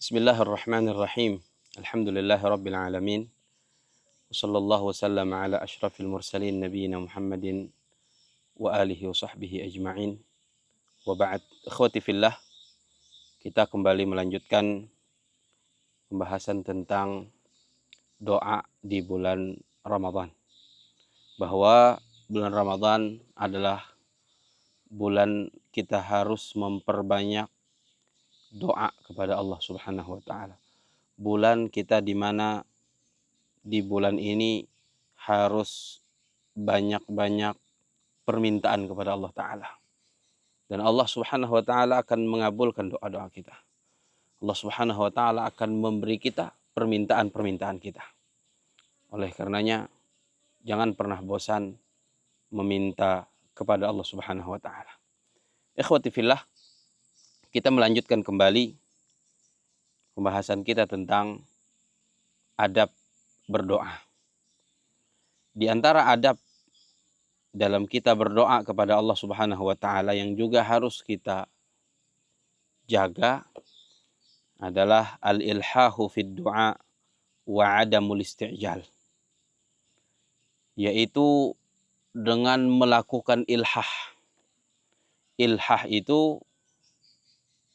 Bismillahirrahmanirrahim. Alhamdulillahi alamin. Wassallallahu wasallam ala ashrafil mursalin nabiyina Muhammadin wa alihi wa sahbihi ajma'in. Wa ba'd. Ikhwati fillah, kita kembali melanjutkan pembahasan tentang doa di bulan Ramadan. Bahwa bulan Ramadan adalah bulan kita harus memperbanyak doa kepada Allah Subhanahu wa taala. Bulan kita di mana di bulan ini harus banyak-banyak permintaan kepada Allah Ta'ala. Dan Allah Subhanahu wa Ta'ala akan mengabulkan doa-doa kita. Allah Subhanahu wa Ta'ala akan memberi kita permintaan-permintaan kita. Oleh karenanya, jangan pernah bosan meminta kepada Allah Subhanahu wa Ta'ala. Ikhwati fillah, kita melanjutkan kembali pembahasan kita tentang adab berdoa. Di antara adab dalam kita berdoa kepada Allah Subhanahu wa taala yang juga harus kita jaga adalah al-ilhahu fid du'a wa adamul isti'jal. Yaitu dengan melakukan ilhah. Ilhah itu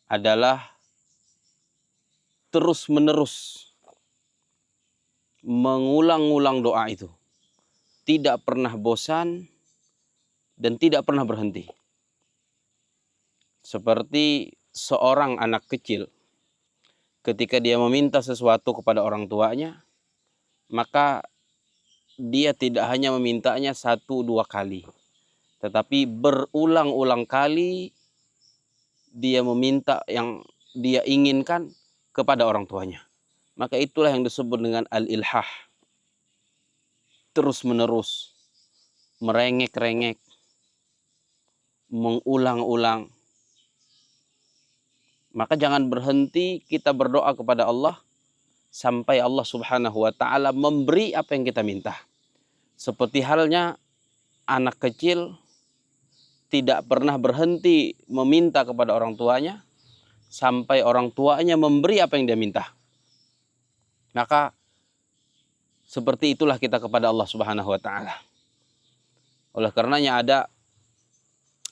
adalah terus-menerus mengulang-ulang doa itu. Tidak pernah bosan dan tidak pernah berhenti. Seperti seorang anak kecil ketika dia meminta sesuatu kepada orang tuanya, maka dia tidak hanya memintanya 1-2 kali, tetapi berulang-ulang kali dia meminta yang dia inginkan kepada orang tuanya. Maka itulah yang disebut dengan al-ilhah. Terus-menerus, merengek-rengek, mengulang-ulang. Maka jangan berhenti kita berdoa kepada Allah sampai Allah Subhanahu wa taala memberi apa yang kita minta. Seperti halnya anak kecil tidak pernah berhenti meminta kepada orang tuanya sampai orang tuanya memberi apa yang dia minta. Maka seperti itulah kita kepada Allah Subhanahu wa taala. Oleh karenanya ada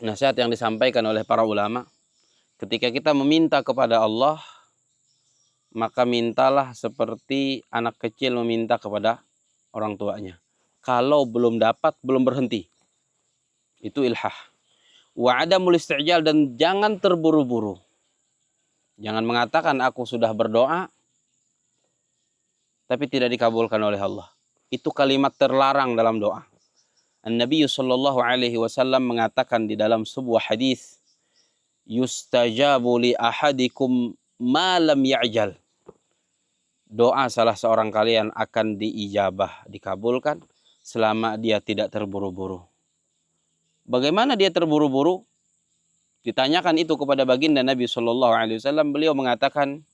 nasihat yang disampaikan oleh para ulama, ketika kita meminta kepada Allah, maka mintalah seperti anak kecil meminta kepada orang tuanya. Kalau belum dapat, belum berhenti. Itu ilhah. Wa adamul isti'jal, dan jangan terburu-buru. Jangan mengatakan aku sudah berdoa tapi tidak dikabulkan oleh Allah. Itu kalimat terlarang dalam doa. An-Nabi sallallahu alaihi wasallam mengatakan di dalam sebuah hadis, yustajabu li ahadikum ma lam ya'jal. Doa salah seorang kalian akan diijabah, dikabulkan selama dia tidak terburu-buru. Bagaimana dia terburu-buru? Ditanyakan itu kepada baginda Nabi sallallahu alaihi wasallam, beliau mengatakan,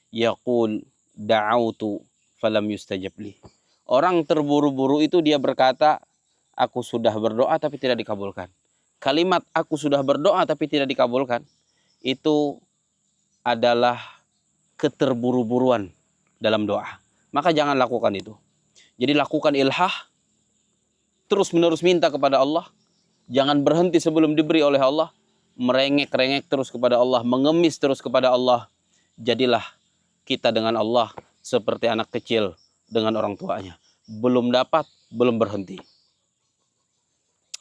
yaqul da'autu falam yustajab li. Orang terburu-buru itu dia berkata, aku sudah berdoa tapi tidak dikabulkan. Kalimat aku sudah berdoa tapi tidak dikabulkan, itu adalah keterburu-buruan dalam doa. Maka jangan lakukan itu. Jadi lakukan ilhah, terus menerus minta kepada Allah. Jangan berhenti sebelum diberi oleh Allah. Merengek-rengek terus kepada Allah, mengemis terus kepada Allah. Jadilah kita dengan Allah seperti anak kecil dengan orang tuanya. Belum dapat, belum berhenti.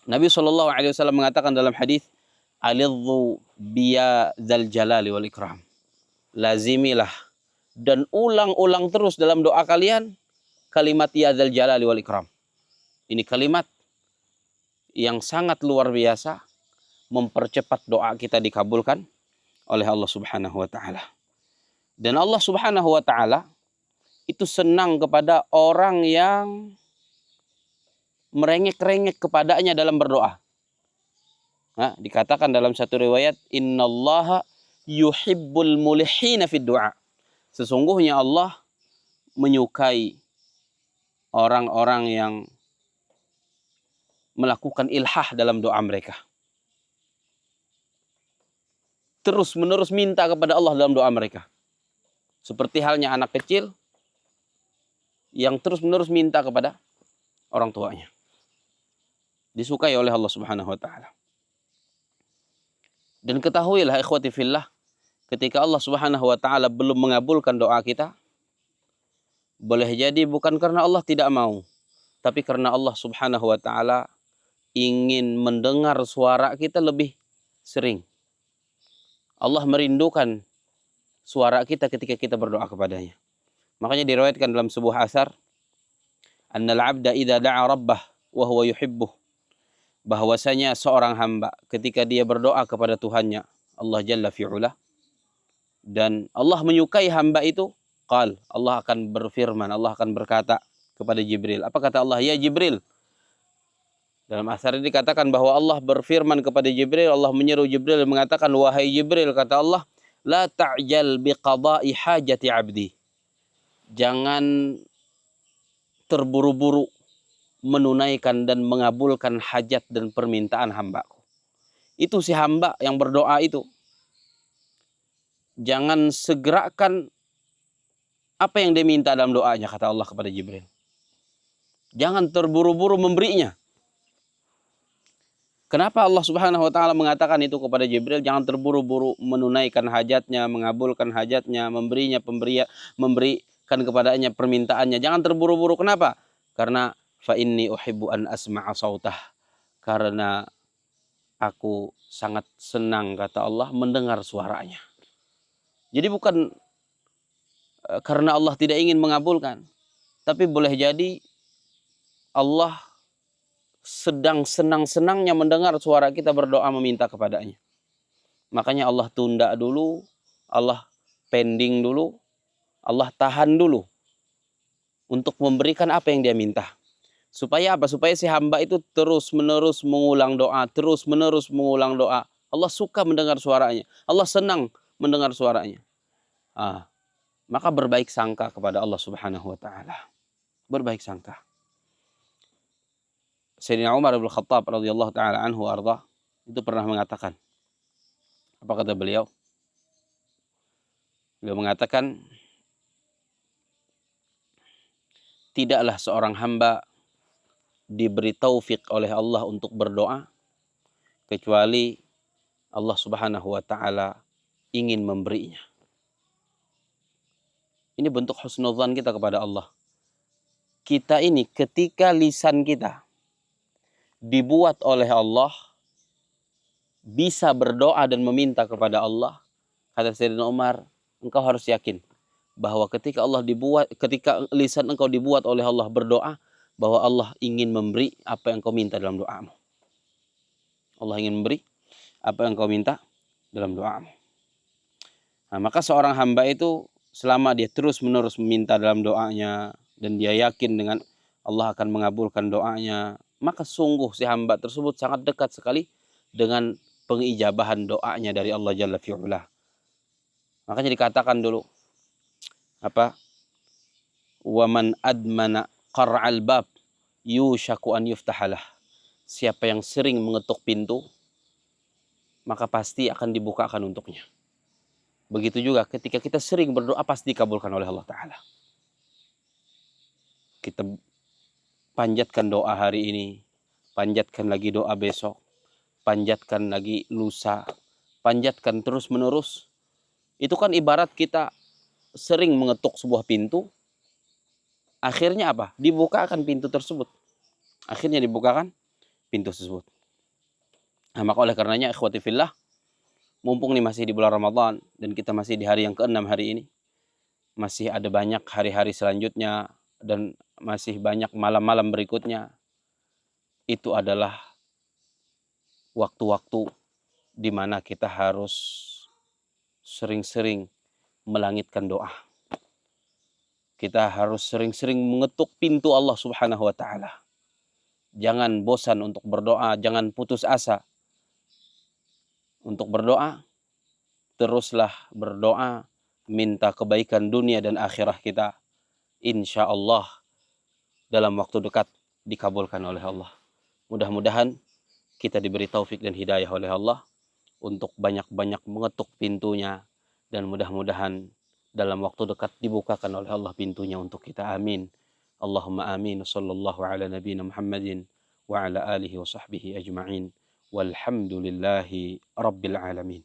Nabi SAW mengatakan dalam hadis, alidhu biya dzal jalali wal ikram. Lazimilah dan ulang-ulang terus dalam doa kalian kalimat ya dzal jalali wal ikram. Ini kalimat yang sangat luar biasa, mempercepat doa kita dikabulkan oleh Allah Subhanahu wa taala. Dan Allah Subhanahu wa taala itu senang kepada orang yang merengek-rengek kepadanya dalam berdoa. Nah, dikatakan dalam satu riwayat, innallaha yuhibbul mulihina fid du'a. Sesungguhnya Allah menyukai orang-orang yang melakukan ilhah dalam doa mereka. Terus menerus minta kepada Allah dalam doa mereka. Seperti halnya anak kecil yang terus-menerus minta kepada orang tuanya. Disukai oleh Allah Subhanahu wa taala. Dan ketahuilah ikhwati fillah, ketika Allah Subhanahu wa taala belum mengabulkan doa kita, boleh jadi bukan karena Allah tidak mau, tapi karena Allah Subhanahu wa taala ingin mendengar suara kita lebih sering. Allah merindukan suara kita ketika kita berdoa kepadanya. Makanya diriwayatkan dalam sebuah asar, annal 'abda idza da'a rabbah wa huwa yuhibbuh, bahwasanya seorang hamba ketika dia berdoa kepada Tuhannya, Allah Jalla fi'ula, dan Allah menyukai hamba itu, Allah akan berfirman, Allah akan berkata kepada Jibril. Apa kata Allah? Ya Jibril. Dalam asar ini dikatakan bahwa Allah berfirman kepada Jibril, Allah menyeru Jibril dan mengatakan, wahai Jibril, kata Allah, la ta'jal biqada'i hajati 'abdi. Jangan terburu-buru menunaikan dan mengabulkan hajat dan permintaan hambaku. Itu si hamba yang berdoa itu. Jangan segerakan apa yang dia minta dalam doanya, kata Allah kepada Jibril. Jangan terburu-buru memberinya. Kenapa Allah Subhanahu wa taala mengatakan itu kepada Jibril? Jangan terburu-buru menunaikan hajatnya, mengabulkan hajatnya, memberikan kepadanya permintaannya. Jangan terburu-buru. Kenapa? Karena fa inni uhibbu an asma'a sautah. Karena aku sangat senang, kata Allah, mendengar suaranya. Jadi bukan karena Allah tidak ingin mengabulkan, tapi boleh jadi Allah sedang senang-senangnya mendengar suara kita berdoa meminta kepadanya. Makanya Allah tunda dulu, Allah pending dulu, Allah tahan dulu untuk memberikan apa yang dia minta. Supaya apa? Supaya si hamba itu terus-menerus mengulang doa, terus-menerus mengulang doa. Allah suka mendengar suaranya, Allah senang mendengar suaranya. Maka berbaik sangka kepada Allah Subhanahu wa taala. Berbaik sangka. Sayyidina Umar bin Khattab radhiyallahu taala anhu arda itu pernah mengatakan, apa kata beliau? Beliau mengatakan, tidaklah seorang hamba diberi taufik oleh Allah untuk berdoa kecuali Allah Subhanahu wa taala ingin memberinya. Ini bentuk husnudzan kita kepada Allah. Kita ini ketika lisan kita dibuat oleh Allah bisa berdoa dan meminta kepada Allah, kata Sayyidina Umar, engkau harus yakin bahwa ketika lisan engkau dibuat oleh Allah berdoa, bahwa Allah ingin memberi apa yang kau minta dalam doamu. Allah ingin memberi apa yang kau minta dalam doamu. Nah, maka seorang hamba itu selama dia terus-menerus meminta dalam doanya dan dia yakin dengan Allah akan mengabulkan doanya, maka sungguh si hamba tersebut sangat dekat sekali dengan pengijabahan doanya dari Allah Jalla fi'ula. Makanya dikatakan dulu, waman admana qar'al bab yushaku an yuftahalah. Siapa yang sering mengetuk pintu, maka pasti akan dibukakan untuknya. Begitu juga ketika kita sering berdoa, pasti dikabulkan oleh Allah Ta'ala. Kita panjatkan doa hari ini, panjatkan lagi doa besok, panjatkan lagi lusa, panjatkan terus menerus. Itu kan ibarat kita sering mengetuk sebuah pintu, akhirnya apa? Dibukakan pintu tersebut. Akhirnya dibukakan pintu tersebut. Nah, maka oleh karenanya ikhwati fillah, mumpung nih masih di bulan Ramadan dan kita masih di hari yang ke-6 hari ini, masih ada banyak hari-hari selanjutnya dan masih banyak malam-malam berikutnya. Itu adalah waktu-waktu di mana kita harus sering-sering melangitkan doa. Kita harus sering-sering mengetuk pintu Allah Subhanahu wa taala. Jangan bosan untuk berdoa, jangan putus asa untuk berdoa. Teruslah berdoa, minta kebaikan dunia dan akhirah kita. Insya Allah dalam waktu dekat dikabulkan oleh Allah. Mudah-mudahan kita diberi taufik dan hidayah oleh Allah untuk banyak-banyak mengetuk pintunya, dan mudah-mudahan dalam waktu dekat dibukakan oleh Allah pintunya untuk kita. Amin. Allahumma amin. Sallallahu ala nabiyina Muhammadin wa ala alihi wa sahbihi ajma'in. Walhamdulillahi rabbil alamin.